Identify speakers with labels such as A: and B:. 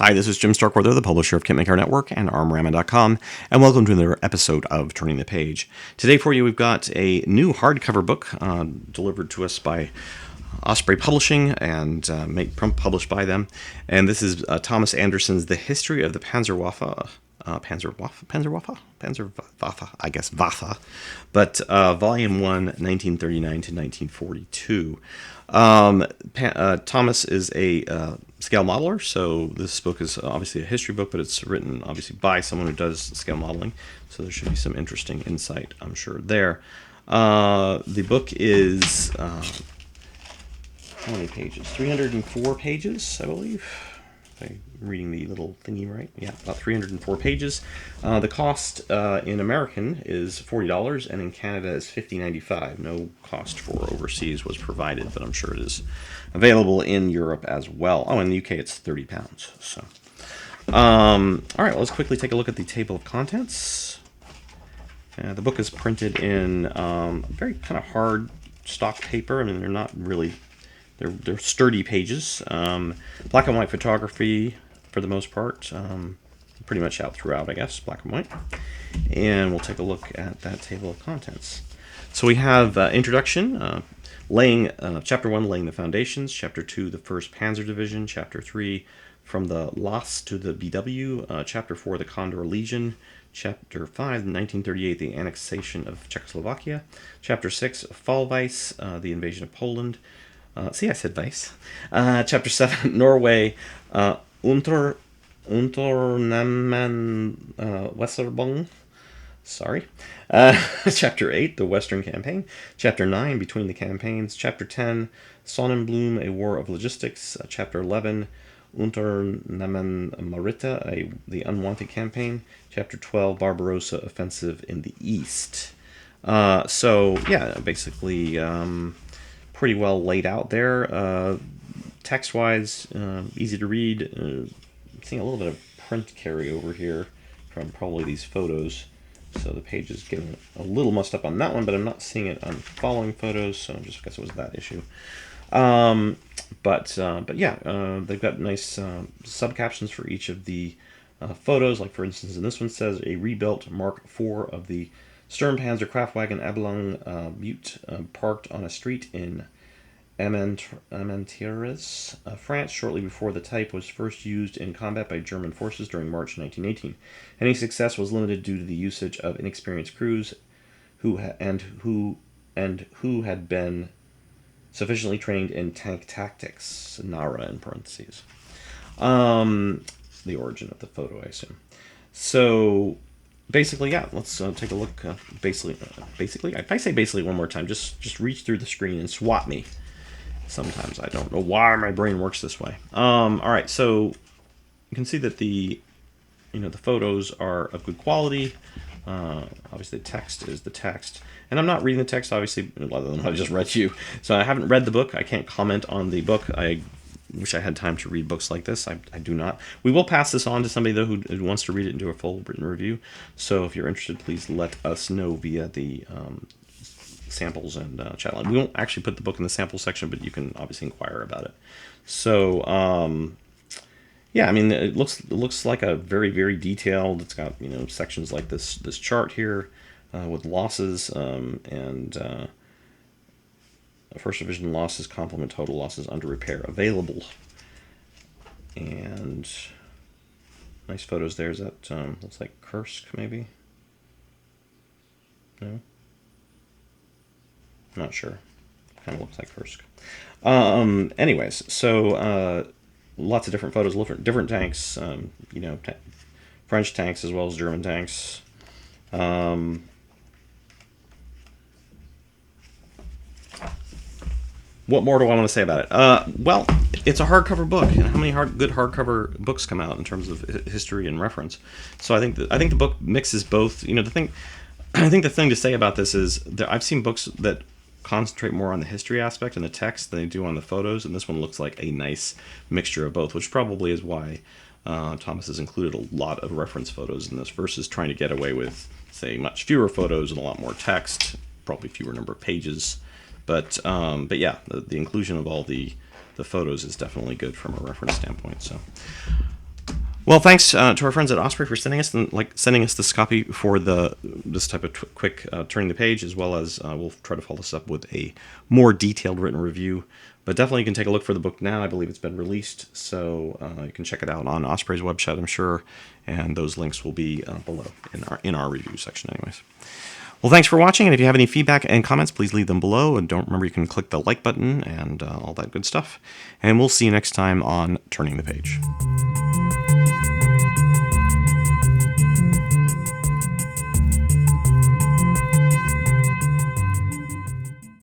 A: Hi, this is Jim Starkweather, the publisher of Kitmaker Network and ArmorAmmo.com, and welcome to another episode of Turning the Page. Today for you, we've got a new hardcover book delivered to us by Osprey Publishing and published by them. And this is Thomas Anderson's The History of the Panzerwaffe, I guess, Waffe, but Volume 1, 1939 to 1942. Thomas is a scale modeler, so this book is obviously a history book, but it's written obviously by someone who does scale modeling, so there should be some interesting insight, I'm sure, there. The book is, how many pages? 304 pages, I believe. If I'm reading the little thingy right. Yeah, about 304 pages. The cost in American is $40, and in Canada is $50.95. No cost for overseas was provided, but I'm sure it is available in Europe as well. Oh, in the UK it's £30. So, all right, let's quickly take a look at the table of contents. The book is printed in very kind of hard stock paper. I mean, they're not really. They're sturdy pages. Black and white photography for the most part. Pretty much out throughout, I guess, black and white. And we'll take a look at that table of contents. So we have introduction, Chapter 1, laying the foundations. Chapter 2, the 1st Panzer Division. Chapter 3, from the Las to the BW. Chapter 4, the Condor Legion. Chapter 5, 1938, the annexation of Czechoslovakia. Chapter 6, Fallweis, the invasion of Poland. See, I said Weiss. Chapter 7, Norway, Unternamen Weserbung. Sorry. Chapter 8, the Western Campaign. Chapter 9, Between the Campaigns. Chapter 10, Sonnenblume, a War of Logistics. Chapter 11, Unternamen Marita, the Unwanted Campaign. Chapter 12, Barbarossa, Offensive in the East. So, yeah, basically pretty well laid out there. Text-wise, easy to read. I'm seeing a little bit of print carryover here from probably these photos. So the page is getting a little mussed up on that one, but I'm not seeing it on following photos, so I just guess it was that issue. But yeah, they've got nice subcaptions for each of the photos. Like, for instance, in this one says, a rebuilt Mark IV of the Sturmpanzer Kraftwagen Abelung Butte parked on a street in Armentières, France, shortly before the type was first used in combat by German forces during March 1918. Any success was limited due to the usage of inexperienced crews who had been sufficiently trained in tank tactics. NARA in parentheses. The origin of the photo, I assume. So basically, yeah, let's take a look. Basically, if I say basically one more time, just reach through the screen and swat me. Sometimes I don't know why my brain works this way. All right, so you can see that the photos are of good quality. Obviously, the text is the text, and I'm not reading the text, obviously, other than I just read to you. So I haven't read the book. I can't comment on the book. I wish I had time to read books like this. I do not. We will pass this on to somebody, though, who wants to read it and do a full written review. So if you're interested, please let us know via the samples and chat line. We won't actually put the book in the sample section, but you can obviously inquire about it. So yeah, I mean, it looks like a very, very detailed. It's got sections like this chart here with losses and First Division losses, complement total losses under repair available, and nice photos there. Is that looks like Kursk maybe? No. Not sure. Kind of looks like Kursk. Anyways, so lots of different photos, different tanks. French tanks as well as German tanks. What more do I want to say about it? Well, it's a hardcover book, and how many good hardcover books come out in terms of history and reference? So I think the book mixes both. I think the thing to say about this is that I've seen books that concentrate more on the history aspect and the text than they do on the photos, and this one looks like a nice mixture of both, which probably is why Thomas has included a lot of reference photos in this versus trying to get away with, say, much fewer photos and a lot more text, probably fewer number of pages. But yeah, the inclusion of all the photos is definitely good from a reference standpoint. So Well, thanks to our friends at Osprey for sending us this copy for this type of quick turning the page, as well as we'll try to follow this up with a more detailed written review. But definitely, you can take a look for the book now. I believe it's been released, so you can check it out on Osprey's website, I'm sure, and those links will be below in our review section, anyways. Well, thanks for watching, and if you have any feedback and comments, please leave them below. And don't remember, you can click the like button and all that good stuff. And we'll see you next time on Turning the Page.